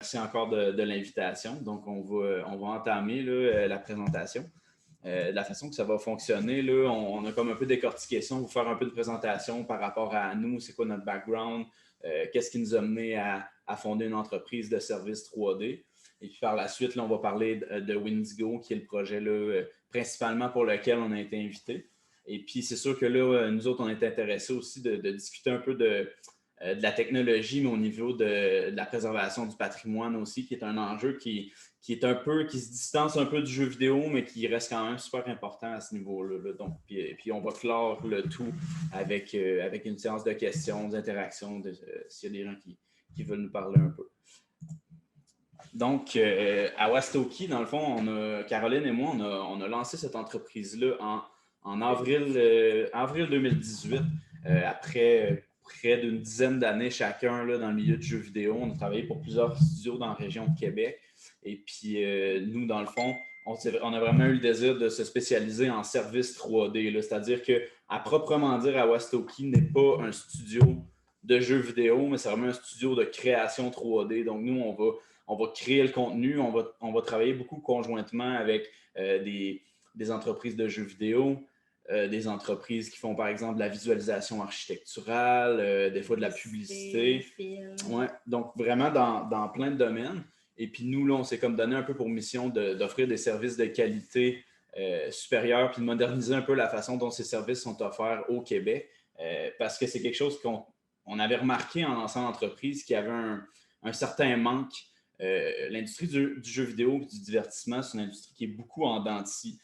merci encore de l'invitation. Donc, on va entamer là, la présentation. De la façon que ça va fonctionner, là, on a comme un peu décortiqué ça. On va vous faire un peu de présentation par rapport à nous, c'est quoi notre background, qu'est-ce qui nous a mené à fonder une entreprise de services 3D. Et puis par la suite, là, on va parler de Windigo, qui est le projet là, principalement pour lequel on a été invité. Et puis c'est sûr que là, nous autres, on est intéressés aussi de discuter un peu de la technologie, mais au niveau de la préservation du patrimoine aussi, qui est un enjeu qui se distance un peu du jeu vidéo, mais qui reste quand même super important à ce niveau-là. Là. Donc, puis on va clore le tout avec une séance de questions, d'interactions, s'il y a des gens qui veulent nous parler un peu. Donc, à Wastoki, dans le fond, Caroline et moi, on a lancé cette entreprise-là en avril 2018, après près d'une dizaine d'années chacun là, dans le milieu du jeu vidéo. On a travaillé pour plusieurs studios dans la région de Québec. Et puis, nous, dans le fond, on a vraiment eu le désir de se spécialiser en service 3D. C'est-à-dire qu'à proprement dire, à Wastoki n'est pas un studio de jeux vidéo, mais c'est vraiment un studio de création 3D. Donc, nous, on va créer le contenu, on va travailler beaucoup conjointement avec des entreprises de jeux vidéo, des entreprises qui font, par exemple, la visualisation architecturale, des fois de la publicité. Ouais, donc, vraiment dans plein de domaines. Et puis, nous, là, on s'est comme donné un peu pour mission d'offrir des services de qualité supérieure, puis de moderniser un peu la façon dont ces services sont offerts au Québec, parce que c'est quelque chose qu'on avait remarqué en lançant l'entreprise, qu'il y avait un certain manque. L'industrie du jeu vidéo et du divertissement, c'est une industrie qui est beaucoup en dents de scie,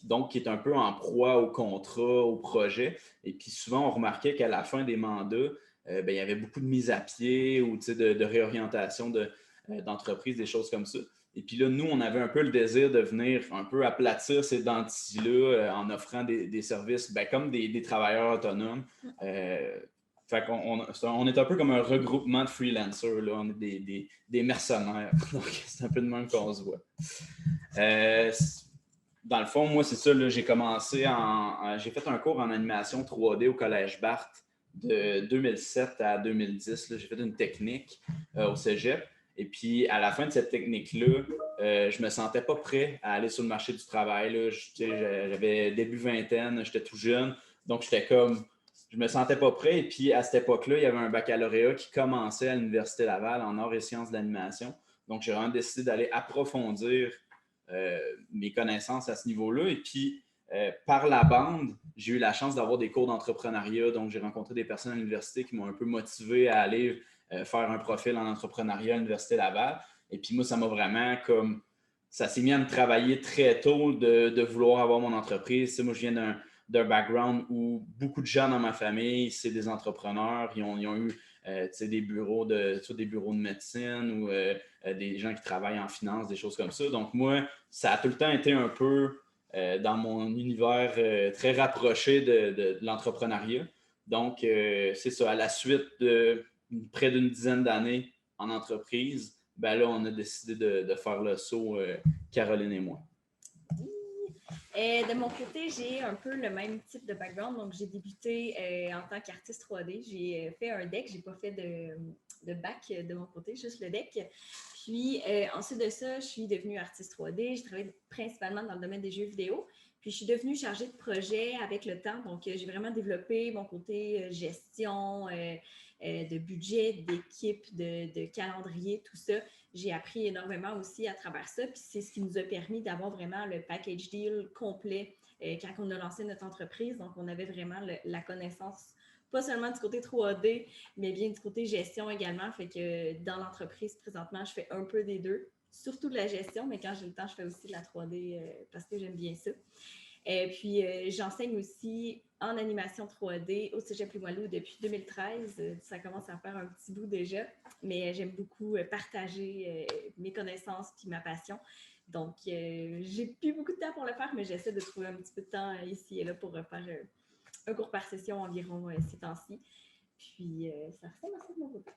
donc qui est un peu en proie au contrat, au projet. Et puis souvent, on remarquait qu'à la fin des mandats, il y avait beaucoup de mises à pied ou de réorientation d'entreprises, des choses comme ça. Et puis là, nous, on avait un peu le désir de venir un peu aplatir ces dents de scie-là en offrant des services comme des travailleurs autonomes. Fait on est un peu comme un regroupement de freelancers. Là. On est des mercenaires. Donc, c'est un peu de même qu'on se voit. Dans le fond, moi, c'est ça. J'ai commencé j'ai fait un cours en animation 3D au Collège Barthes de 2007 à 2010. Là. J'ai fait une technique au cégep. Et puis, à la fin de cette technique-là, je ne me sentais pas prêt à aller sur le marché du travail. Là. J'avais début vingtaine, j'étais tout jeune. Donc, je me sentais pas prêt. Et puis, à cette époque-là, il y avait un baccalauréat qui commençait à l'Université Laval en arts et sciences de l'animation. Donc, j'ai vraiment décidé d'aller approfondir mes connaissances à ce niveau-là. Et puis, par la bande, j'ai eu la chance d'avoir des cours d'entrepreneuriat. Donc, j'ai rencontré des personnes à l'université qui m'ont un peu motivé à aller faire un profil en entrepreneuriat à l'Université Laval. Et puis, moi, ça m'a vraiment comme... Ça s'est mis à me travailler très tôt de vouloir avoir mon entreprise. Tu sais, moi, je viens d'un background où beaucoup de gens dans ma famille, c'est des entrepreneurs. Ils ont eu des bureaux de médecine ou des gens qui travaillent en finance, des choses comme ça. Donc, moi, ça a tout le temps été un peu dans mon univers très rapproché de l'entrepreneuriat. Donc, c'est ça. À la suite de près d'une dizaine d'années en entreprise, ben là, on a décidé de faire le saut, Caroline et moi. De mon côté, j'ai un peu le même type de background. Donc, j'ai débuté en tant qu'artiste 3D. J'ai fait un deck. Je n'ai pas fait de bac de mon côté, juste le deck. Puis, ensuite de ça, je suis devenue artiste 3D. J'ai travaillé principalement dans le domaine des jeux vidéo. Puis, je suis devenue chargée de projet avec le temps. Donc, j'ai vraiment développé mon côté gestion, de budget, d'équipe, de calendrier, tout ça. J'ai appris énormément aussi à travers ça. Puis c'est ce qui nous a permis d'avoir vraiment le package deal complet quand on a lancé notre entreprise. Donc, on avait vraiment la connaissance, pas seulement du côté 3D, mais bien du côté gestion également. Fait que dans l'entreprise, présentement, je fais un peu des deux. Surtout de la gestion, mais quand j'ai le temps, je fais aussi de la 3D parce que j'aime bien ça. Puis, j'enseigne aussi en animation 3D au Cégep Limoilou depuis 2013. Ça commence à faire un petit bout déjà, mais j'aime beaucoup partager mes connaissances et ma passion. Donc, j'ai plus beaucoup de temps pour le faire, mais j'essaie de trouver un petit peu de temps ici et là pour faire un cours par session environ ces temps-ci. Puis, ça ressemble à ça de mon côté.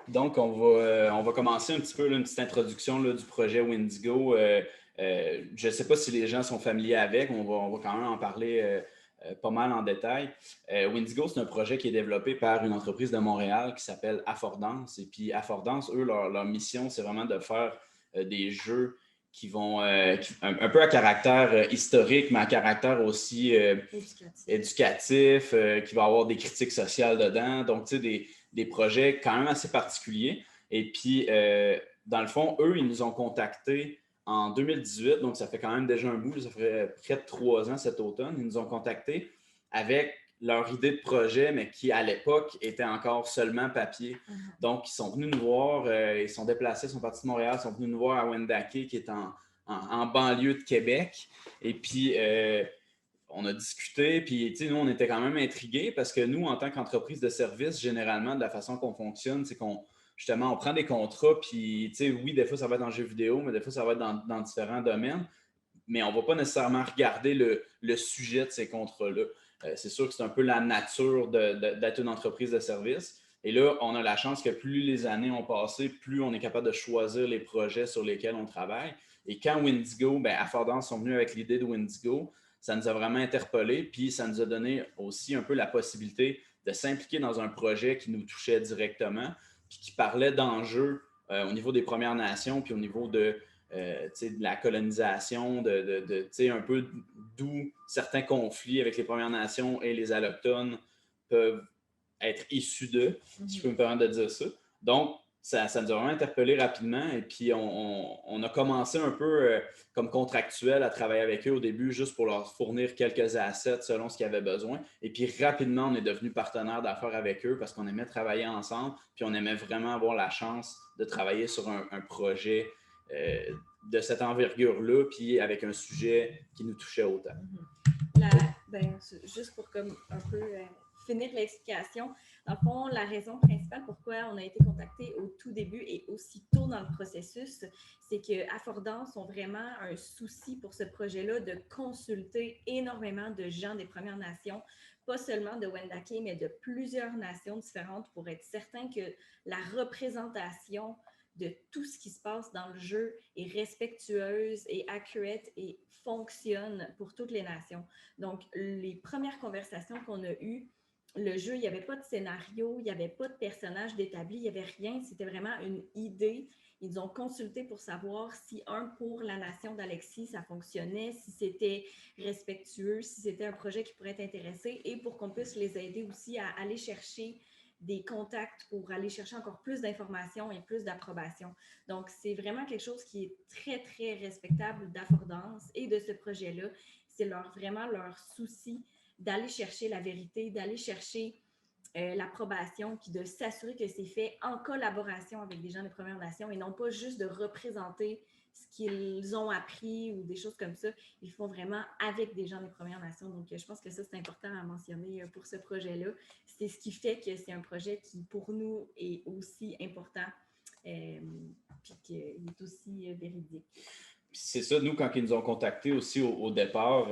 Donc, on va commencer un petit peu une petite introduction là, du projet Windigo. Je ne sais pas si les gens sont familiers avec, on va quand même en parler pas mal en détail. Windigo, c'est un projet qui est développé par une entreprise de Montréal qui s'appelle Affordance. Et puis Affordance, eux, leur mission, c'est vraiment de faire des jeux qui vont un peu à caractère historique, mais à caractère aussi éducatif qui va avoir des critiques sociales dedans. Donc, tu sais, des projets quand même assez particuliers. Et puis, dans le fond, eux, ils nous ont contactés en 2018, donc ça fait quand même déjà un bout, ça fait près de 3 ans cet automne. Ils nous ont contactés avec leur idée de projet, mais qui à l'époque était encore seulement papier. Donc, ils sont venus nous voir, ils sont déplacés, ils sont partis de Montréal, ils sont venus nous voir à Wendake, qui est en banlieue de Québec. Et puis, on a discuté, puis nous, on était quand même intrigués parce que nous, en tant qu'entreprise de service, généralement, de la façon qu'on fonctionne, c'est qu'on justement, on prend des contrats, puis oui, des fois, ça va être dans le jeu vidéo, mais des fois, ça va être dans différents domaines, mais on ne va pas nécessairement regarder le sujet de ces contrats-là. C'est sûr que c'est un peu la nature d'être une entreprise de service. Et là, on a la chance que plus les années ont passé, plus on est capable de choisir les projets sur lesquels on travaille. Et quand Windigo, Affordance sont venus avec l'idée de Windigo, ça nous a vraiment interpellés, puis ça nous a donné aussi un peu la possibilité de s'impliquer dans un projet qui nous touchait directement, puis qui parlait d'enjeux au niveau des Premières Nations, puis au niveau de la colonisation, un peu d'où certains conflits avec les Premières Nations et les Allochtones peuvent être issus d'eux, si je peux me permettre de dire ça. Donc, ça nous a vraiment interpellés rapidement et puis on a commencé un peu comme contractuel à travailler avec eux au début juste pour leur fournir quelques assets selon ce qu'ils avaient besoin. Et puis rapidement, on est devenu partenaire d'affaires avec eux parce qu'on aimait travailler ensemble puis on aimait vraiment avoir la chance de travailler sur un projet de cette envergure-là puis avec un sujet qui nous touchait autant. Juste pour comme un peu finir l'explication, dans le fond, la raison principale pourquoi on a été contacté au tout début et aussi tôt dans le processus, c'est que Affordance ont vraiment un souci pour ce projet-là de consulter énormément de gens des Premières Nations, pas seulement de Wendake, mais de plusieurs nations différentes pour être certain que la représentation de tout ce qui se passe dans le jeu est respectueuse et accurate et fonctionne pour toutes les nations. Donc, les premières conversations qu'on a eues, le jeu, il n'y avait pas de scénario, il n'y avait pas de personnage d'établi, il n'y avait rien. C'était vraiment une idée. Ils ont consulté pour savoir si, pour la nation d'Alexis, ça fonctionnait, si c'était respectueux, si c'était un projet qui pourrait t'intéresser et pour qu'on puisse les aider aussi à aller chercher des contacts pour aller chercher encore plus d'informations et plus d'approbation. Donc, c'est vraiment quelque chose qui est très, très respectable d'Affordance et de ce projet-là. C'est vraiment leur souci d'aller chercher la vérité, d'aller chercher l'approbation, puis de s'assurer que c'est fait en collaboration avec des gens des Premières Nations et non pas juste de représenter ce qu'ils ont appris ou des choses comme ça. Ils font vraiment avec des gens des Premières Nations. Donc, je pense que ça, c'est important à mentionner pour ce projet-là. C'est ce qui fait que c'est un projet qui, pour nous, est aussi important puis qu'il est aussi véridique. C'est ça, nous, quand ils nous ont contactés aussi au départ,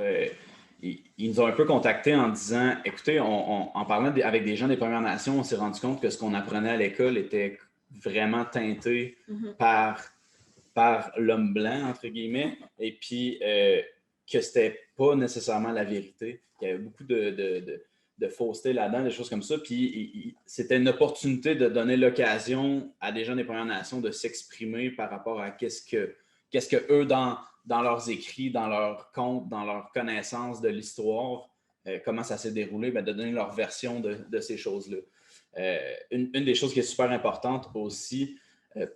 ils nous ont un peu contactés en disant, écoutez, en parlant avec des gens des Premières Nations, on s'est rendu compte que ce qu'on apprenait à l'école était vraiment teinté par l'homme blanc, entre guillemets, et puis que c'était pas nécessairement la vérité. Il y avait beaucoup de fausseté là-dedans, des choses comme ça. Puis c'était une opportunité de donner l'occasion à des gens des Premières Nations de s'exprimer par rapport à qu'est-ce que eux, dans leurs écrits, dans leurs contes, dans leur connaissance de l'histoire, comment ça s'est déroulé, de donner leur version de ces choses-là. Une des choses qui est super importante aussi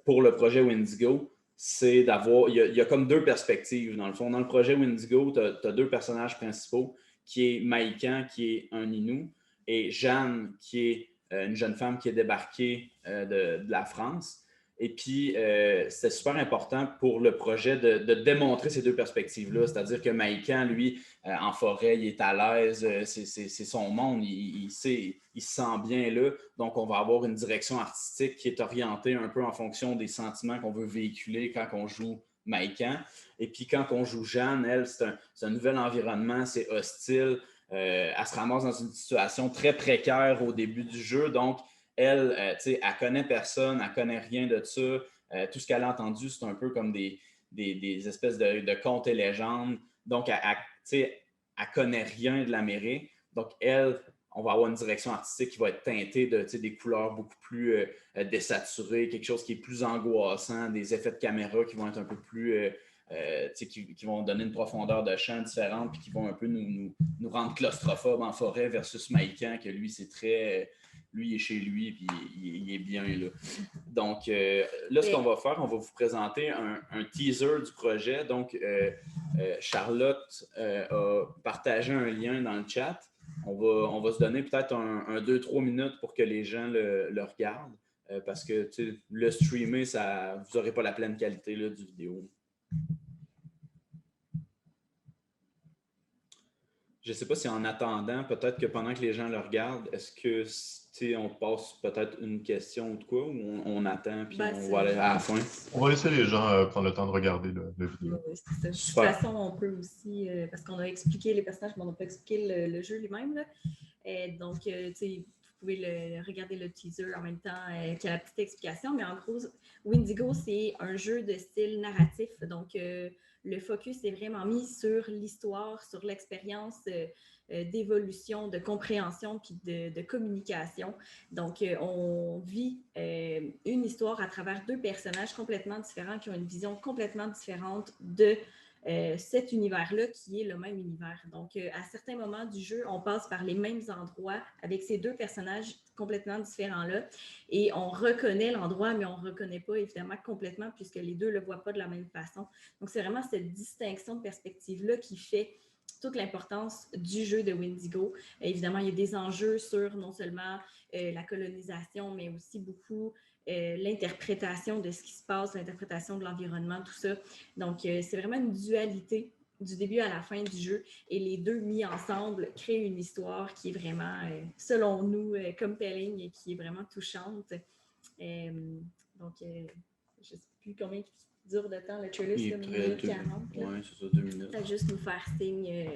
pour le projet Windigo, c'est d'avoir. Il y a comme deux perspectives, dans le fond. Dans le projet Windigo, tu as deux personnages principaux, qui est Maïkan, qui est un Innu, et Jeanne, qui est une jeune femme qui est débarquée de la France. Et puis, c'était super important pour le projet de démontrer ces deux perspectives-là. C'est-à-dire que Maïkan, lui, en forêt, il est à l'aise, c'est son monde, il se sent bien là. Donc, on va avoir une direction artistique qui est orientée un peu en fonction des sentiments qu'on veut véhiculer quand on joue Maïkan. Et puis, quand on joue Jeanne, elle, c'est un nouvel environnement, c'est hostile. Elle se ramasse dans une situation très précaire au début du jeu. Donc, elle, elle connaît personne, elle connaît rien de ça. Tout ce qu'elle a entendu, c'est un peu comme des espèces de contes et légendes. Donc, elle ne connaît rien de l'Amérique. Donc, elle, on va avoir une direction artistique qui va être teintée de des couleurs beaucoup plus désaturées, quelque chose qui est plus angoissant, des effets de caméra qui vont être un peu plus qui vont donner une profondeur de champ différente puis qui vont un peu nous rendre claustrophobes en forêt versus Maïkan, que lui, c'est très. Lui, il est chez lui puis il est bien là. Donc, là, ce qu'on va faire, on va vous présenter un teaser du projet. Donc, Charlotte a partagé un lien dans le chat. On va se donner peut-être un 2-3 minutes pour que les gens le regardent. Parce que le streamer, vous n'aurez pas la pleine qualité là, du vidéo. Je ne sais pas si en attendant, peut-être que pendant que les gens le regardent, est-ce que on passe peut-être une question ou de quoi, ou on attend puis on va aller à la fin? On va laisser les gens prendre le temps de regarder le vidéo. Oui, c'est ça. De toute façon, on peut aussi, parce qu'on a expliqué les personnages, mais on n'a pas expliqué le jeu lui-même. Donc, vous pouvez regarder le teaser en même temps qu'il y a la petite explication. Mais en gros, Windigo, c'est un jeu de style narratif. Donc, le focus est vraiment mis sur l'histoire, sur l'expérience d'évolution, de compréhension puis de communication. Donc, on vit une histoire à travers deux personnages complètement différents qui ont une vision complètement différente de cet univers-là qui est le même univers. Donc, à certains moments du jeu, on passe par les mêmes endroits avec ces deux personnages complètement différents-là et on reconnaît l'endroit, mais on ne reconnaît pas évidemment complètement puisque les deux ne le voient pas de la même façon. Donc, c'est vraiment cette distinction de perspective-là qui fait toute l'importance du jeu de Windigo. Évidemment, il y a des enjeux sur non seulement la colonisation, mais aussi beaucoup l'interprétation de ce qui se passe, l'interprétation de l'environnement, tout ça. Donc, c'est vraiment une dualité du début à la fin du jeu et les deux mis ensemble créent une histoire qui est vraiment, selon nous, compelling et qui est vraiment touchante. Donc, je ne sais plus combien dure de temps le trailer, c'est comme 1 minute 40. Oui, c'est ça, 2 minutes. Ça va juste nous faire signe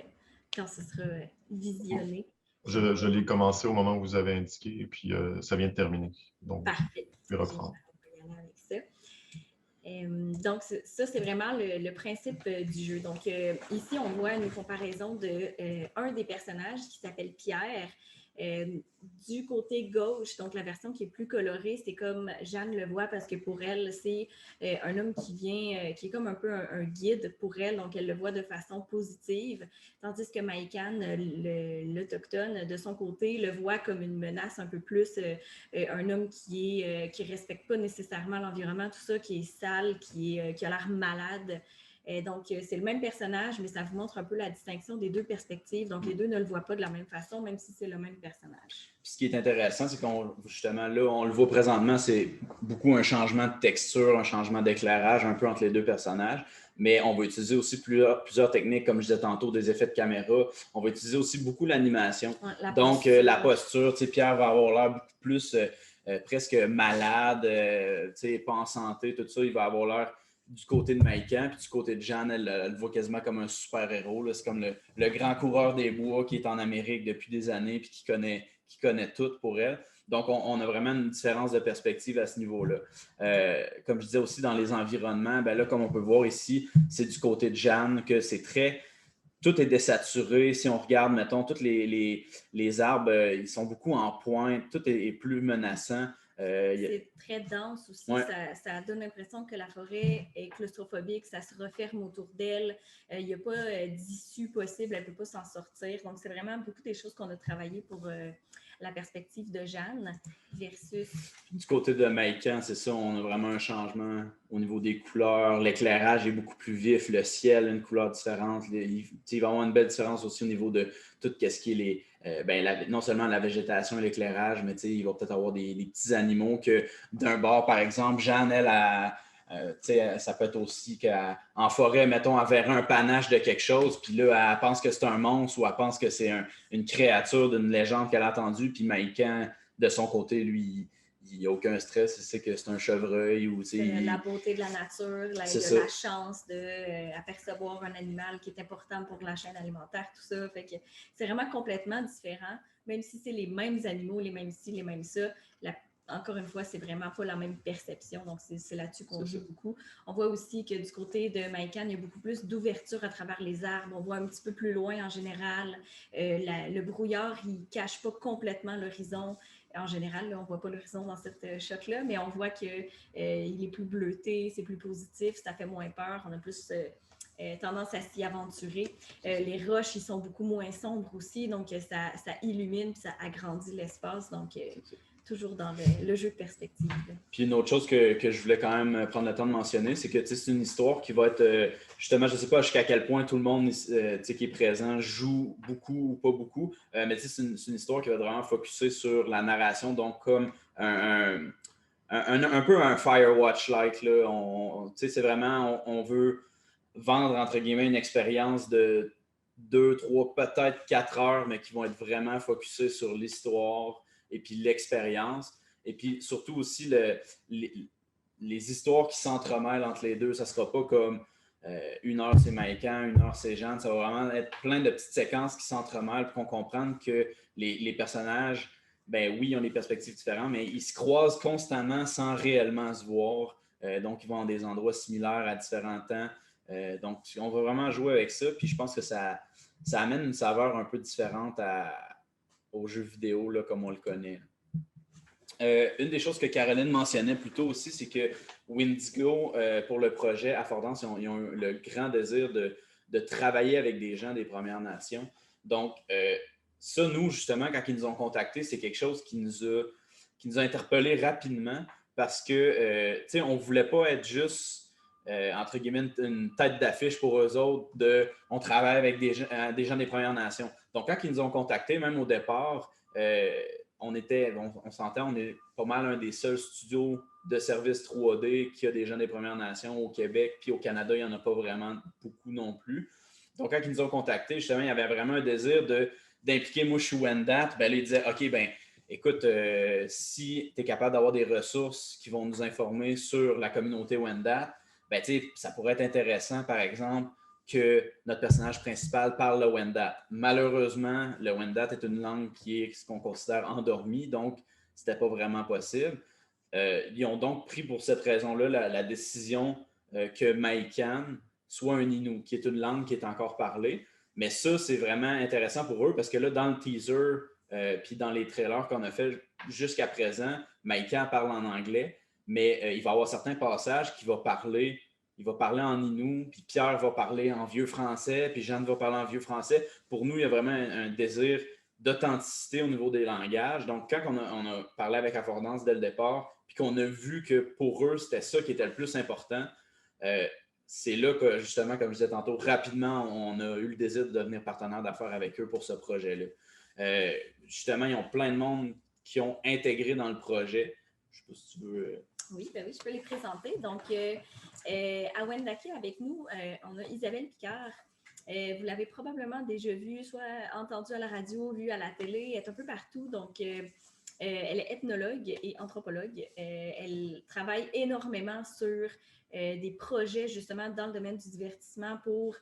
quand ce sera visionné. Je l'ai commencé au moment où vous avez indiqué et puis ça vient de terminer. Donc, parfait. Je vais reprendre. On va y aller avec ça. Donc, ça, c'est vraiment le principe du jeu. Donc, ici, on voit une comparaison de un des personnages qui s'appelle Pierre. Du côté gauche, donc la version qui est plus colorée, c'est comme Jeanne le voit parce que pour elle, c'est un homme qui est comme un peu un guide pour elle, donc elle le voit de façon positive, tandis que Maïkan, l'autochtone, de son côté, le voit comme une menace un peu plus, un homme qui respecte pas nécessairement l'environnement, tout ça, qui est sale, qui a l'air malade. Donc, c'est le même personnage, mais ça vous montre un peu la distinction des deux perspectives. Donc, les deux ne le voient pas de la même façon, même si c'est le même personnage. Puis ce qui est intéressant, c'est qu'on, justement, là, on le voit présentement, c'est beaucoup un changement de texture, un changement d'éclairage un peu entre les deux personnages. Mais on va utiliser aussi plusieurs techniques, comme je disais tantôt, des effets de caméra. On va utiliser aussi beaucoup l'animation. Ouais, donc, la posture, Pierre va avoir l'air beaucoup plus presque malade, pas en santé, tout ça. Il va avoir l'air du côté de Maïkan, puis du côté de Jeanne, elle le voit quasiment comme un super-héros. C'est comme le grand coureur des bois qui est en Amérique depuis des années puis qui connaît tout pour elle. Donc, on a vraiment une différence de perspective à ce niveau-là. Comme je disais aussi, dans les environnements, ben là, comme on peut voir ici, c'est du côté de Jeanne que c'est très... Tout est désaturé. Si on regarde, mettons, tous les arbres, ils sont beaucoup en pointe. Tout est plus menaçant. C'est très dense aussi. Ouais. Ça donne l'impression que la forêt est claustrophobique, ça se referme autour d'elle. Il n'y a pas d'issue possible, elle ne peut pas s'en sortir. Donc, c'est vraiment beaucoup des choses qu'on a travaillé pour la perspective de Jeanne versus... Du côté de Maïkan, c'est ça, on a vraiment un changement au niveau des couleurs. L'éclairage est beaucoup plus vif, le ciel a une couleur différente. Il va y avoir une belle différence aussi au niveau de tout ce qui est non seulement la végétation et l'éclairage, mais il va peut-être avoir des petits animaux que d'un bord, par exemple, Jeanne, ça peut être aussi qu'en forêt, mettons, elle verrait un panache de quelque chose, puis là, elle pense que c'est un monstre ou elle pense que c'est une créature d'une légende qu'elle a entendue, puis Maïkan, de son côté, lui, il n'y a aucun stress, il sait que c'est un chevreuil. La beauté de la nature, la chance d'apercevoir un animal qui est important pour la chaîne alimentaire, tout ça. Fait que c'est vraiment complètement différent, même si c'est les mêmes animaux, les mêmes ci, les mêmes ça. encore une fois, c'est vraiment pas la même perception. Donc, c'est là-dessus qu'on joue beaucoup. On voit aussi que du côté de Maïkan, il y a beaucoup plus d'ouverture à travers les arbres. On voit un petit peu plus loin en général. Le brouillard, il ne cache pas complètement l'horizon. En général, là, on ne voit pas l'horizon dans cette shot-là, mais on voit qu'il est plus bleuté, c'est plus positif, ça fait moins peur. On a plus tendance à s'y aventurer. Les roches, ils sont beaucoup moins sombres aussi, donc ça illumine, ça agrandit l'espace. Donc, toujours dans le jeu de perspective. Puis une autre chose que je voulais quand même prendre le temps de mentionner, c'est que c'est une histoire qui va être, justement, je ne sais pas jusqu'à quel point tout le monde qui est présent joue beaucoup ou pas beaucoup, mais c'est une histoire qui va être vraiment focusée sur la narration, donc comme un peu un Firewatch-like. C'est vraiment, on veut vendre, entre guillemets, une expérience de 2, 3, peut-être 4 heures, mais qui vont être vraiment focusées sur l'histoire et puis l'expérience. Et puis surtout aussi les histoires qui s'entremêlent entre les deux. Ça ne sera pas comme 1 heure c'est Maïkan, 1 heure c'est Jeanne. Ça va vraiment être plein de petites séquences qui s'entremêlent pour qu'on comprenne que les personnages, ben oui, ils ont des perspectives différentes, mais ils se croisent constamment sans réellement se voir. Donc, ils vont dans des endroits similaires à différents temps. Donc, on va vraiment jouer avec ça. Puis je pense que ça amène une saveur un peu différente aux jeux vidéo là, comme on le connaît. Une des choses que Caroline mentionnait plus tôt aussi, c'est que Windigo, pour le projet Affordance, ils ont eu le grand désir de travailler avec des gens des Premières Nations. Donc, ça, nous, justement, quand ils nous ont contactés, c'est quelque chose qui nous a interpellés rapidement parce que, tu sais, on ne voulait pas être juste, entre guillemets, une tête d'affiche pour eux autres on travaille avec des gens des Premières Nations. Donc, quand ils nous ont contactés, même au départ, on s'entend, on est pas mal un des seuls studios de services 3D qui a des gens des Premières Nations au Québec, puis au Canada, il n'y en a pas vraiment beaucoup non plus. Donc, quand ils nous ont contactés, justement, il y avait vraiment un désir d'impliquer moi, je suis Wendat. Ben, là, ils disaient, OK, ben, écoute, si tu es capable d'avoir des ressources qui vont nous informer sur la communauté Wendat, ben, ça pourrait être intéressant, par exemple, que notre personnage principal parle le Wendat. Malheureusement, le Wendat est une langue qui est ce qu'on considère endormie, donc ce n'était pas vraiment possible. Ils ont donc pris pour cette raison-là la décision que Maïkan soit un Innu, qui est une langue qui est encore parlée. Mais ça, c'est vraiment intéressant pour eux parce que là, dans le teaser, puis dans les trailers qu'on a fait jusqu'à présent, Maïkan parle en anglais, mais il va y avoir certains passages qu'il va parler. Il va parler en Innu, puis Pierre va parler en vieux français, puis Jeanne va parler en vieux français. Pour nous, il y a vraiment un désir d'authenticité au niveau des langages. Donc, quand on a parlé avec Affordance dès le départ, puis qu'on a vu que pour eux, c'était ça qui était le plus important, c'est là que, justement, comme je disais tantôt, rapidement, on a eu le désir de devenir partenaire d'affaires avec eux pour ce projet-là. Justement, ils ont plein de monde qui ont intégré dans le projet. Je ne sais pas si tu veux... Oui, ben oui, je peux les présenter. Donc, à Wendake, avec nous, on a Isabelle Picard. Vous l'avez probablement déjà vue, soit entendue à la radio, vue à la télé, elle est un peu partout. Donc, elle est ethnologue et anthropologue. Elle travaille énormément sur des projets, justement, dans le domaine du divertissement pour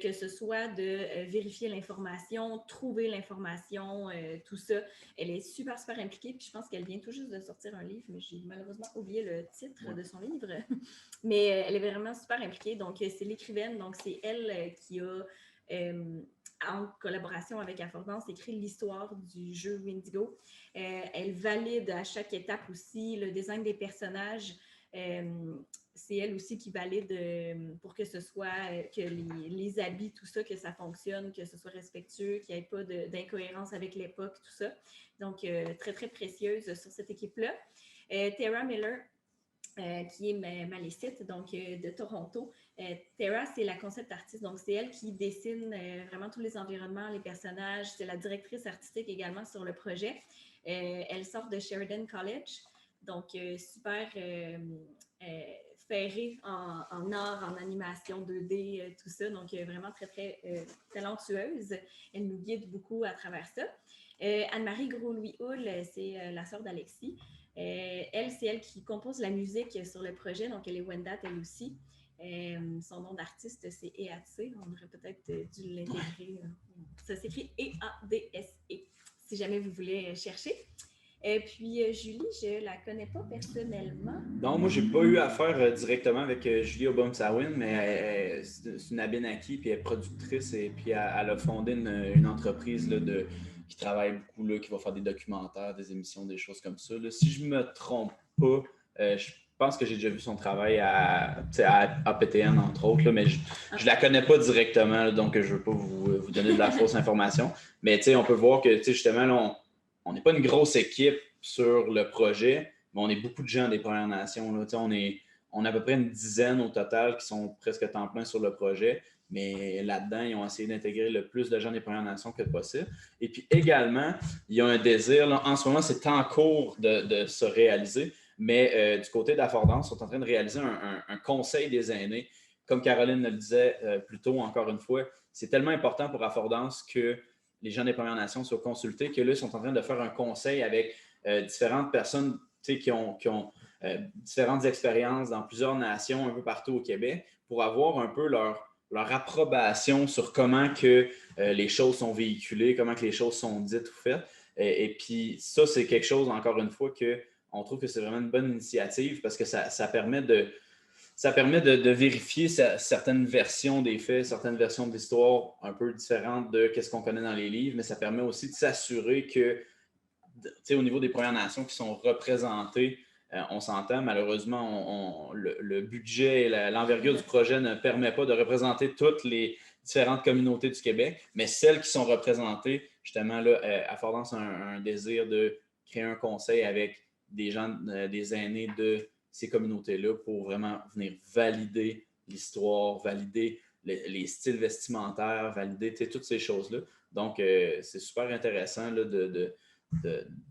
que ce soit de vérifier l'information, trouver l'information, tout ça. Elle est super, super impliquée. Puis je pense qu'elle vient tout juste de sortir un livre, mais j'ai malheureusement oublié le titre de son livre. Mais elle est vraiment super impliquée. Donc, c'est l'écrivaine. Donc, c'est elle qui a, en collaboration avec Affordance, écrit l'histoire du jeu Windigo. Elle valide à chaque étape aussi le design des personnages. C'est elle aussi qui valide pour que ce soit, que les habits, tout ça, que ça fonctionne, que ce soit respectueux, qu'il n'y ait pas d'incohérence avec l'époque, tout ça. Donc, très, très précieuse sur cette équipe-là. Tara Miller, qui est Malécite, donc de Toronto. Tara, c'est la concept artiste, donc c'est elle qui dessine vraiment tous les environnements, les personnages. C'est la directrice artistique également sur le projet. Elle sort de Sheridan College, donc super ferrée en art, en animation 2D, tout ça. Donc, vraiment très, très talentueuse. Elle nous guide beaucoup à travers ça. Anne-Marie Gros-Louis-Houle, c'est la sœur d'Alexis. Elle, c'est elle qui compose la musique sur le projet. Donc, elle est Wendat, elle aussi. Son nom d'artiste, c'est EADSE. On aurait peut-être dû l'intégrer. Ça s'écrit EADSE, si jamais vous voulez chercher. Puis Julie, je la connais pas personnellement. Non, moi, j'ai pas eu affaire directement avec Julie Obomsawin, mais c'est une Abénaki, puis elle est productrice, et puis elle a fondé une entreprise là, qui travaille beaucoup, là, qui va faire des documentaires, des émissions, des choses comme ça. Là. Si je me trompe pas, je pense que j'ai déjà vu son travail à APTN, entre autres, là, mais je la connais pas directement, là, donc je veux pas vous donner de la fausse information. Mais on peut voir que justement, là, on n'est pas une grosse équipe sur le projet, mais on est beaucoup de gens des Premières Nations. Là. On a à peu près une dizaine au total qui sont presque temps plein sur le projet, mais là-dedans, ils ont essayé d'intégrer le plus de gens des Premières Nations que possible. Et puis également, il y a un désir, là, en ce moment, c'est en cours de se réaliser, mais du côté d'Affordance, ils sont en train de réaliser un conseil des aînés. Comme Caroline le disait plus tôt, encore une fois, c'est tellement important pour Affordance que les gens des Premières Nations soient consultés, que là, ils sont en train de faire un conseil avec différentes personnes qui ont différentes expériences dans plusieurs nations un peu partout au Québec pour avoir un peu leur approbation sur comment que les choses sont véhiculées, comment que les choses sont dites ou faites. Et puis ça, c'est quelque chose, encore une fois, qu'on trouve que c'est vraiment une bonne initiative parce que ça permet de vérifier certaines versions des faits, certaines versions de l'histoire un peu différentes de ce qu'on connaît dans les livres, mais ça permet aussi de s'assurer que, au niveau des Premières Nations qui sont représentées, on s'entend, malheureusement, le budget et l'envergure du projet ne permet pas de représenter toutes les différentes communautés du Québec, mais celles qui sont représentées, justement, là, Affordance a un désir de créer un conseil avec des gens, des aînés de ces communautés-là pour vraiment venir valider l'histoire, valider les styles vestimentaires, valider toutes ces choses-là. Donc, c'est super intéressant là,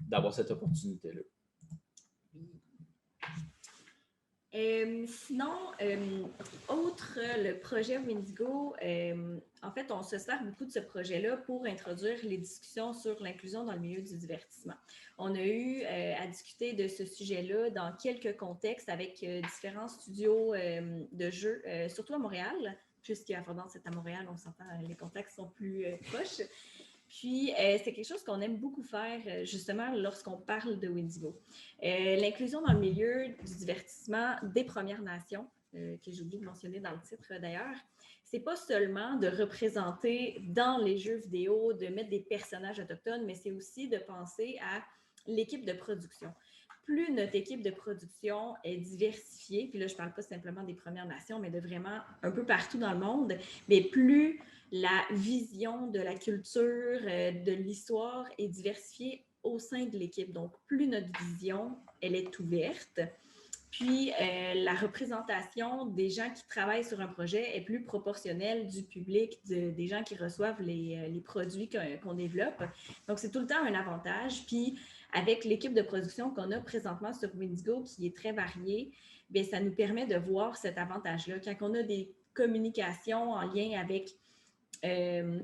d'avoir cette opportunité-là. Sinon, autre le projet Windigo, en fait, on se sert beaucoup de ce projet-là pour introduire les discussions sur l'inclusion dans le milieu du divertissement. On a eu à discuter de ce sujet-là dans quelques contextes avec différents studios de jeux, surtout à Montréal, puisqu'à Fondance c'est à Montréal, on s'entend, les contacts sont plus proches. Puis, c'est quelque chose qu'on aime beaucoup faire, justement, lorsqu'on parle de Windigo. L'inclusion dans le milieu du divertissement des Premières Nations, que j'ai oublié de mentionner dans le titre d'ailleurs, c'est pas seulement de représenter dans les jeux vidéo, de mettre des personnages autochtones, mais c'est aussi de penser à l'équipe de production. Plus notre équipe de production est diversifiée, puis là, je ne parle pas simplement des Premières Nations, mais de vraiment un peu partout dans le monde, mais plus la vision de la culture, de l'histoire est diversifiée au sein de l'équipe. Donc, plus notre vision, elle est ouverte, puis la représentation des gens qui travaillent sur un projet est plus proportionnelle du public, des gens qui reçoivent les produits qu'on développe. Donc, c'est tout le temps un avantage. Puis, avec l'équipe de production qu'on a présentement sur Windigo, qui est très variée, bien, ça nous permet de voir cet avantage-là. Quand on a des communications en lien avec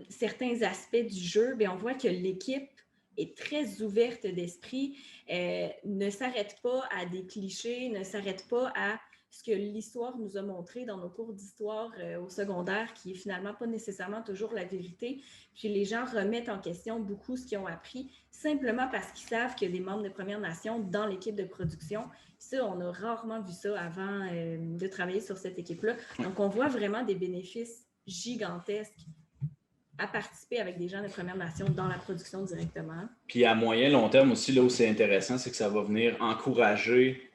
certains aspects du jeu, bien, on voit que l'équipe est très ouverte d'esprit, ne s'arrête pas à des clichés, ne s'arrête pas à ce que l'histoire nous a montré dans nos cours d'histoire au secondaire, qui est finalement pas nécessairement toujours la vérité. Puis les gens remettent en question beaucoup ce qu'ils ont appris, simplement parce qu'ils savent qu'il y a des membres de Premières Nations dans l'équipe de production. Ça, on a rarement vu ça avant de travailler sur cette équipe-là. Donc, on voit vraiment des bénéfices gigantesques à participer avec des gens de Premières Nations dans la production directement. Puis à moyen long terme aussi, là où c'est intéressant, c'est que ça va venir encourager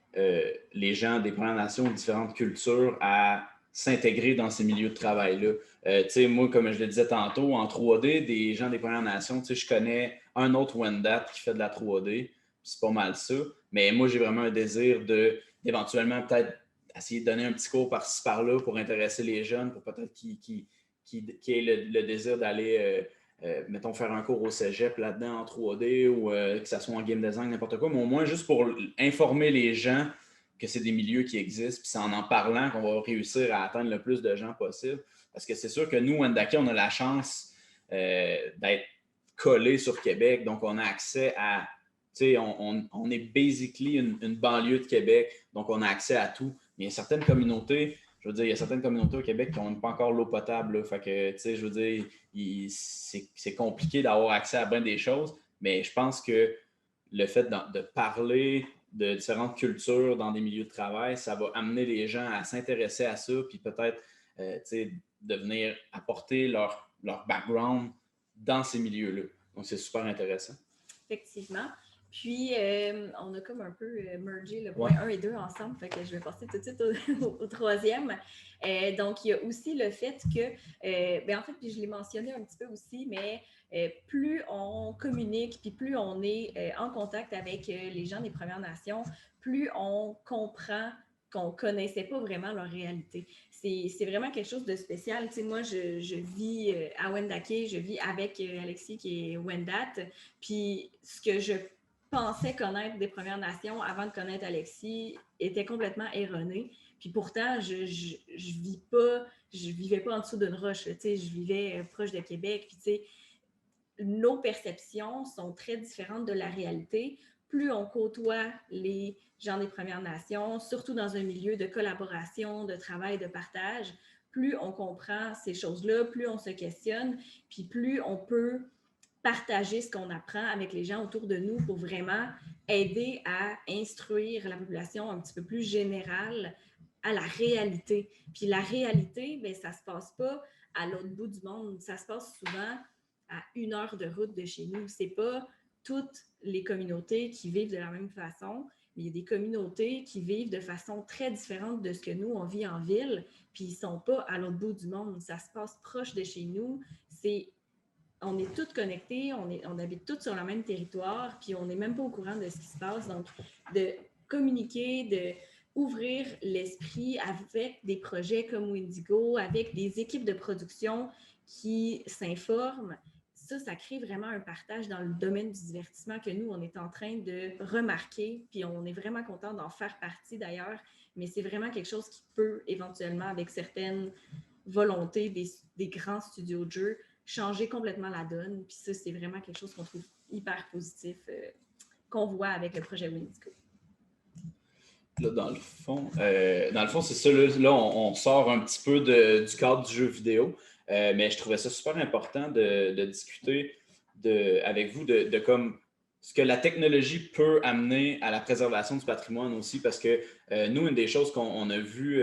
les gens des Premières Nations, différentes cultures, à s'intégrer dans ces milieux de travail-là. Tu sais, moi, comme je le disais tantôt, en 3D, des gens des Premières Nations, tu sais, je connais un autre Wendat qui fait de la 3D, c'est pas mal ça, mais moi, j'ai vraiment un désir d'éventuellement peut-être essayer de donner un petit cours par-ci, par-là pour intéresser les jeunes, pour peut-être qu'ils aient le désir d'aller... mettons, faire un cours au cégep là-dedans en 3D ou que ça soit en game design, n'importe quoi, mais au moins juste pour informer les gens que c'est des milieux qui existent, puis c'est en parlant qu'on va réussir à atteindre le plus de gens possible. Parce que c'est sûr que nous, Wendake, on a la chance d'être collés sur Québec, donc on a accès à, tu sais, on est basically une banlieue de Québec, donc on a accès à tout. Mais il y a certaines communautés, je veux dire, il y a certaines communautés au Québec qui n'ont même pas encore l'eau potable. Là. Fait que, tu sais, je veux dire, c'est compliqué d'avoir accès à bien des choses, mais je pense que le fait de parler de différentes cultures dans des milieux de travail, ça va amener les gens à s'intéresser à ça, puis peut-être de venir apporter leur background dans ces milieux-là. Donc, c'est super intéressant. Effectivement. Puis, on a comme un peu mergé le point 1 et 2 ensemble, fait que je vais passer tout de suite au troisième. Donc, il y a aussi le fait que, en fait, puis je l'ai mentionné un petit peu aussi, mais plus on communique, puis plus on est en contact avec les gens des Premières Nations, plus on comprend qu'on ne connaissait pas vraiment leur réalité. C'est vraiment quelque chose de spécial. Tu sais, moi, je vis à Wendake, je vis avec Alexis qui est Wendat, puis ce que je pensais connaître des Premières Nations avant de connaître Alexis était complètement erroné. Puis pourtant, je vivais pas en dessous d'une roche. Tu sais, je vivais proche de Québec. Puis tu sais, nos perceptions sont très différentes de la réalité. Plus on côtoie les gens des Premières Nations, surtout dans un milieu de collaboration, de travail, de partage, plus on comprend ces choses-là, plus on se questionne, puis plus on peut partager ce qu'on apprend avec les gens autour de nous pour vraiment aider à instruire la population un petit peu plus générale à la réalité. Puis la réalité, bien, ça ne se passe pas à l'autre bout du monde. Ça se passe souvent à 1 heure de route de chez nous. Ce n'est pas toutes les communautés qui vivent de la même façon, mais il y a des communautés qui vivent de façon très différente de ce que nous, on vit en ville, puis ils ne sont pas à l'autre bout du monde. Ça se passe proche de chez nous. On est tous connectés, on habite tous sur le même territoire, puis on n'est même pas au courant de ce qui se passe. Donc, de communiquer, d'ouvrir l'esprit avec des projets comme Windigo, avec des équipes de production qui s'informent, ça crée vraiment un partage dans le domaine du divertissement que nous, on est en train de remarquer, puis on est vraiment content d'en faire partie d'ailleurs, mais c'est vraiment quelque chose qui peut éventuellement, avec certaines volontés des grands studios de jeux, changer complètement la donne. Puis ça, c'est vraiment quelque chose qu'on trouve hyper positif, qu'on voit avec le projet Windigo. Là, dans le fond, c'est ça. Là, on sort un petit peu du cadre du jeu vidéo, mais je trouvais ça super important de discuter avec vous de comme ce que la technologie peut amener à la préservation du patrimoine aussi, parce que nous, une des choses qu'on a vues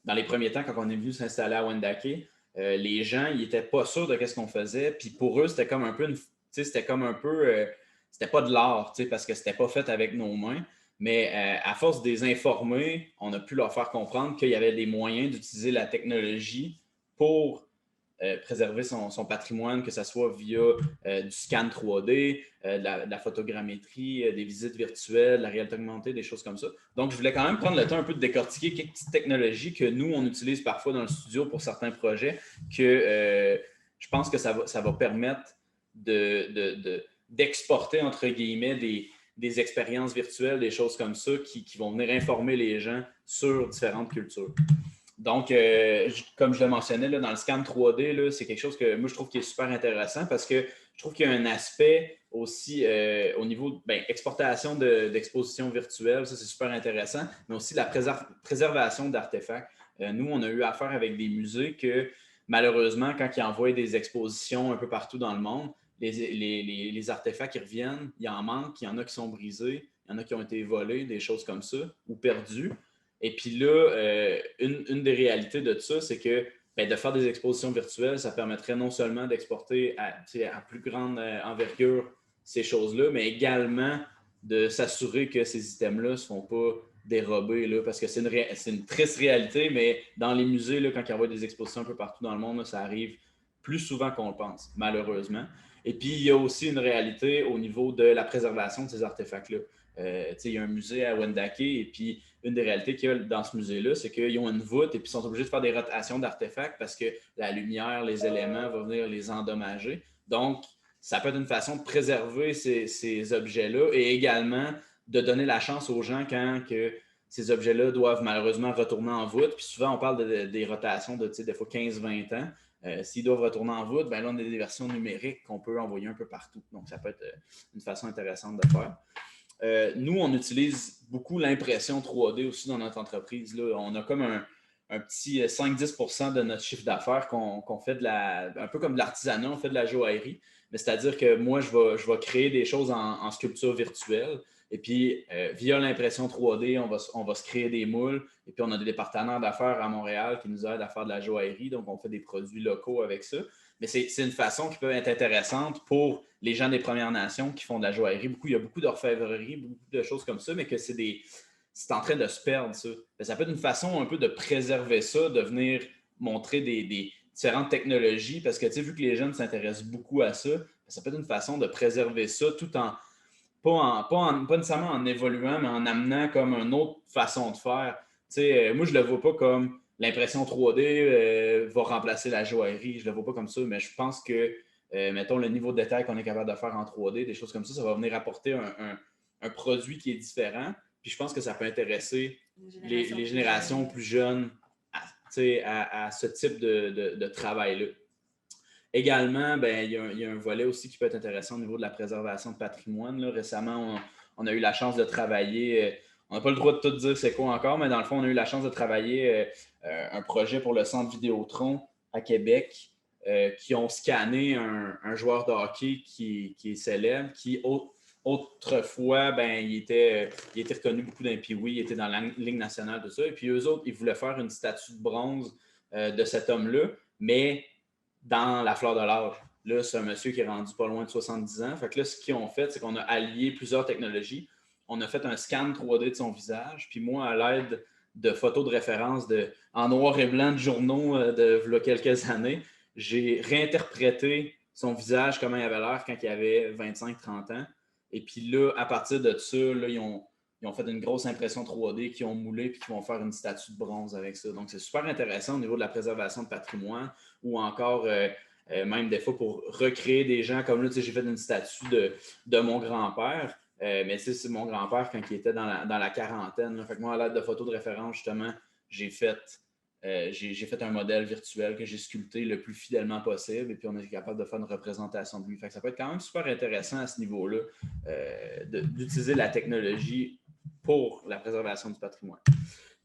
dans les premiers temps, quand on est venu s'installer à Wendake, les gens, ils n'étaient pas sûrs de ce qu'on faisait, puis pour eux, c'était comme un peu c'était pas de l'art, parce que c'était pas fait avec nos mains. Mais à force de les informer, on a pu leur faire comprendre qu'il y avait des moyens d'utiliser la technologie pour préserver son patrimoine, que ce soit via du scan 3D, de la photogrammétrie, des visites virtuelles, de la réalité augmentée, des choses comme ça. Donc, je voulais quand même prendre le temps un peu de décortiquer quelques petites technologies que nous, on utilise parfois dans le studio pour certains projets, que je pense que ça va permettre d'exporter, entre guillemets, des expériences virtuelles, des choses comme ça qui vont venir informer les gens sur différentes cultures. Donc, comme je le mentionnais, là, dans le scan 3D, là, c'est quelque chose que moi, je trouve qui est super intéressant parce que je trouve qu'il y a un aspect aussi au niveau exportation d'expositions virtuelles, ça c'est super intéressant, mais aussi la préservation d'artefacts. Nous, on a eu affaire avec des musées que malheureusement, quand ils envoient des expositions un peu partout dans le monde, les artefacts qui reviennent, il y en manque, il y en a qui sont brisés, il y en a qui ont été volés, des choses comme ça, ou perdus. Et puis là, une des réalités de ça, c'est que de faire des expositions virtuelles, ça permettrait non seulement d'exporter à plus grande envergure ces choses-là, mais également de s'assurer que ces items-là ne se font pas dérober, là, parce que c'est une triste réalité, mais dans les musées, là, quand il y a des expositions un peu partout dans le monde, là, ça arrive plus souvent qu'on le pense, malheureusement. Et puis, il y a aussi une réalité au niveau de la préservation de ces artefacts-là. Il y a un musée à Wendake, et puis une des réalités qu'il y a dans ce musée-là, c'est qu'ils ont une voûte et puis ils sont obligés de faire des rotations d'artefacts parce que la lumière, les éléments vont venir les endommager. Donc, ça peut être une façon de préserver ces objets-là et également de donner la chance aux gens quand que ces objets-là doivent malheureusement retourner en voûte. Puis souvent, on parle des rotations de des fois 15-20 ans. S'ils doivent retourner en voûte, là, on a des versions numériques qu'on peut envoyer un peu partout. Donc, ça peut être une façon intéressante de faire. Nous, on utilise beaucoup l'impression 3D aussi dans notre entreprise. Là. On a comme un petit 5-10% de notre chiffre d'affaires qu'on fait un peu comme de l'artisanat, on fait de la joaillerie. Mais c'est-à-dire que moi, je vais créer des choses en sculpture virtuelle. Et puis, via l'impression 3D, on va se créer des moules. Et puis, on a des partenaires d'affaires à Montréal qui nous aident à faire de la joaillerie. Donc, on fait des produits locaux avec ça. Mais c'est une façon qui peut être intéressante pour les gens des Premières Nations qui font de la joaillerie. Il y a beaucoup d'orfèvrerie, beaucoup de choses comme ça, mais que c'est en train de se perdre, ça. Ça peut être une façon un peu de préserver ça, de venir montrer des différentes technologies, parce que, tu sais, vu que les jeunes s'intéressent beaucoup à ça, ça peut être une façon de préserver ça tout en pas nécessairement en évoluant, mais en amenant comme une autre façon de faire. Moi, je ne le vois pas comme l'impression 3D va remplacer la joaillerie. Je ne le vois pas comme ça, mais je pense que, mettons, le niveau de détail qu'on est capable de faire en 3D, des choses comme ça va venir apporter un produit qui est différent. Puis je pense que ça peut intéresser les générations plus jeunes à ce type de travail-là. Également, il y a un volet aussi qui peut être intéressant au niveau de la préservation de patrimoine. Là. Récemment, on a eu la chance de travailler, on n'a pas le droit de tout dire c'est quoi encore, mais dans le fond, on a eu la chance de travailler un projet pour le Centre Vidéotron à Québec qui ont scanné un joueur de hockey qui est célèbre, qui autrefois, il était reconnu beaucoup d'un Pee-Wee, il était dans la Ligue nationale, tout ça. Et puis eux autres, ils voulaient faire une statue de bronze de cet homme-là, mais dans la fleur de l'âge. Là, c'est un monsieur qui est rendu pas loin de 70 ans. Fait que là, ce qu'ils ont fait, c'est qu'on a allié plusieurs technologies. On a fait un scan 3D de son visage. Puis moi, à l'aide de photos de référence en noir et blanc de journaux de quelques années, j'ai réinterprété son visage, comment il avait l'air quand il avait 25-30 ans. Et puis là, à partir de ça, là, ils ont fait une grosse impression 3D qui ont moulé puis qui vont faire une statue de bronze avec ça. Donc, c'est super intéressant au niveau de la préservation de patrimoine ou encore même des fois pour recréer des gens. Comme là, j'ai fait une statue de mon grand-père, mais c'est mon grand-père quand il était dans la quarantaine. Là. Fait que moi, à l'aide de photos de référence, justement, j'ai fait un modèle virtuel que j'ai sculpté le plus fidèlement possible et puis on est capable de faire une représentation de lui. Fait que ça peut être quand même super intéressant à ce niveau-là d'utiliser la technologie pour la préservation du patrimoine.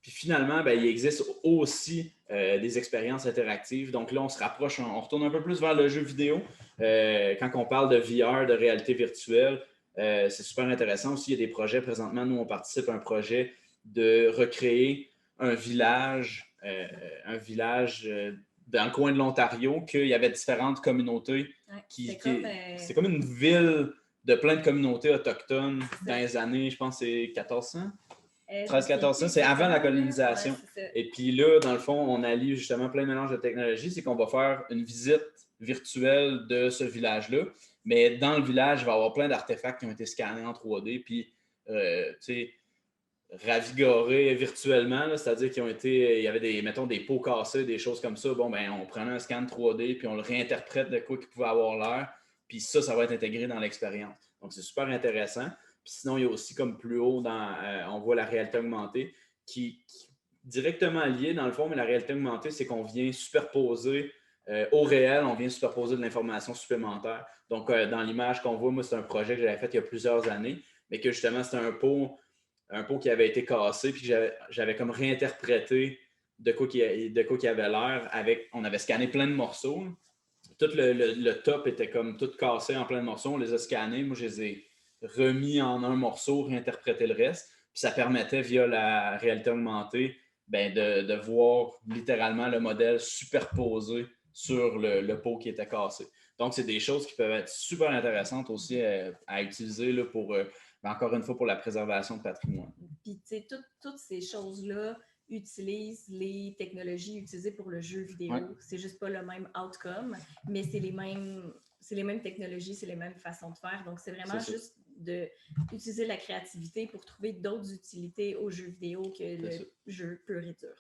Puis finalement, il existe aussi des expériences interactives. Donc là, on se rapproche, on retourne un peu plus vers le jeu vidéo. Quand on parle de VR, de réalité virtuelle, c'est super intéressant aussi. Il y a des projets présentement. Nous, on participe à un projet de recréer un village dans le coin de l'Ontario, qu'il y avait différentes communautés. C'est comme une ville de plein de communautés autochtones dans les années, je pense, c'est 1400. 13-1400, c'est avant la colonisation. Ouais, et puis là, dans le fond, on allie justement plein de mélanges de technologies. C'est qu'on va faire une visite virtuelle de ce village-là. Mais dans le village, il va y avoir plein d'artefacts qui ont été scannés en 3D. Puis, tu sais, ravigorés virtuellement. C'est-à-dire il y avait mettons, des pots cassés, des choses comme ça. Bon, on prenait un scan 3D puis on le réinterprète de quoi qu'il pouvait avoir l'air. Puis ça va être intégré dans l'expérience. Donc, c'est super intéressant. Puis sinon, il y a aussi comme plus haut, on voit la réalité augmentée qui directement liée dans le fond, mais la réalité augmentée, c'est qu'on vient superposer au réel, on vient superposer de l'information supplémentaire. Donc, dans l'image qu'on voit, moi, c'est un projet que j'avais fait il y a plusieurs années, mais que justement, c'était un pot qui avait été cassé, puis que j'avais comme réinterprété de quoi qu'il avait l'air. On avait scanné plein de morceaux. Tout le top était comme tout cassé en plein de morceaux. On les a scannés. Moi, je les ai remis en un morceau, réinterpréter le reste. Puis ça permettait, via la réalité augmentée, de voir littéralement le modèle superposé sur le pot qui était cassé. Donc, c'est des choses qui peuvent être super intéressantes aussi à utiliser là, encore une fois, pour la préservation de patrimoine. Puis, tu sais, toutes ces choses-là utilisent les technologies utilisées pour le jeu vidéo. Ouais. C'est juste pas le même outcome, mais c'est les mêmes technologies, c'est les mêmes façons de faire. Donc, c'est vraiment juste d'utiliser la créativité pour trouver d'autres utilités au jeu vidéo que le jeu pur et dur.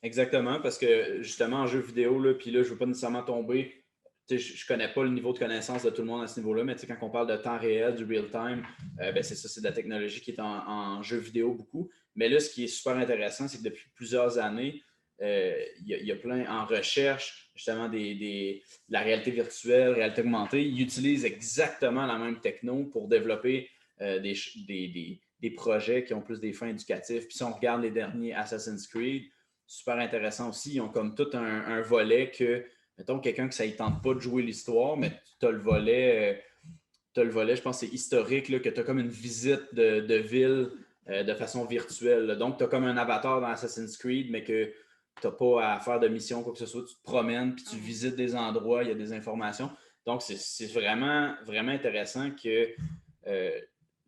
Exactement, parce que justement, en jeu vidéo, là, puis là, je ne veux pas nécessairement tomber. Je ne connais pas le niveau de connaissance de tout le monde à ce niveau-là, mais quand on parle de temps réel, du real-time, c'est ça, c'est de la technologie qui est en jeu vidéo beaucoup. Mais là, ce qui est super intéressant, c'est que depuis plusieurs années, il y a plein en recherche, justement, la réalité virtuelle, réalité augmentée. Ils utilisent exactement la même techno pour développer des projets qui ont plus des fins éducatives. Puis si on regarde les derniers Assassin's Creed, super intéressant aussi. Ils ont comme tout un volet que, mettons, quelqu'un que ça ne tente pas de jouer l'histoire, mais tu as le volet, je pense que c'est historique, là, que tu as comme une visite de ville de façon virtuelle. Là. Donc, tu as comme un avatar dans Assassin's Creed, mais que tu n'as pas à faire de mission, quoi que ce soit. Tu te promènes, puis tu visites des endroits, il y a des informations. Donc, c'est vraiment, vraiment intéressant que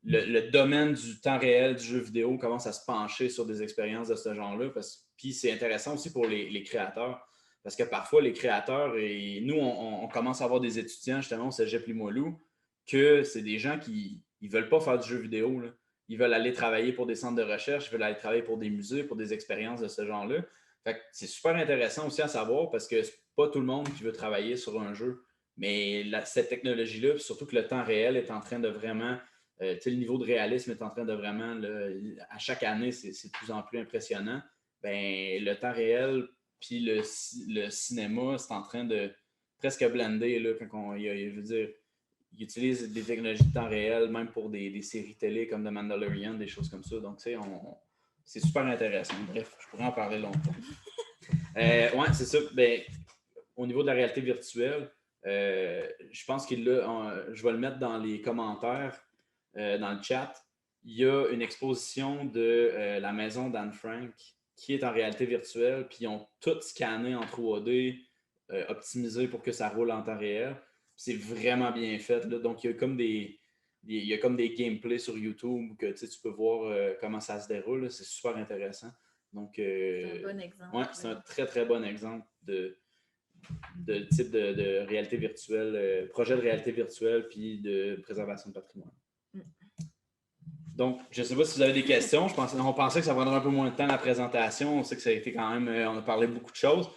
le domaine du temps réel du jeu vidéo commence à se pencher sur des expériences de ce genre-là. Puis c'est intéressant aussi pour les créateurs. Parce que parfois, les créateurs, et nous, on commence à avoir des étudiants, justement, au Cégep Limoilou, que c'est des gens qui ne veulent pas faire du jeu vidéo. Là. Ils veulent aller travailler pour des centres de recherche, ils veulent aller travailler pour des musées, pour des expériences de ce genre-là. Fait que c'est super intéressant aussi à savoir parce que c'est pas tout le monde qui veut travailler sur un jeu. Mais cette technologie-là, surtout que le temps réel est en train de vraiment... le niveau de réalisme est en train de vraiment... à chaque année, c'est de plus en plus impressionnant. Ben, le temps réel puis le cinéma, c'est en train de presque blender. Là, je veux dire, ils utilisent des technologies de temps réel, même pour des séries télé comme The Mandalorian, des choses comme ça. Donc, tu sais, c'est super intéressant. Bref, je pourrais en parler longtemps. Ouais, c'est ça. Ben, au niveau de la réalité virtuelle, je pense je vais le mettre dans les commentaires, dans le chat. Il y a une exposition de la maison d'Anne Frank qui est en réalité virtuelle, puis ils ont tout scanné en 3D, optimisé pour que ça roule en temps réel. C'est vraiment bien fait. Là. Donc, il y a comme des gameplays sur YouTube que tu peux voir comment ça se déroule. Là. C'est super intéressant. Donc, c'est un bon exemple. Ouais, c'est un très, très bon exemple de type de réalité virtuelle, projet de réalité virtuelle puis de préservation de patrimoine. Donc, je ne sais pas si vous avez des questions. On pensait que ça prendrait un peu moins de temps la présentation. On sait que ça a été quand même, on a parlé beaucoup de choses.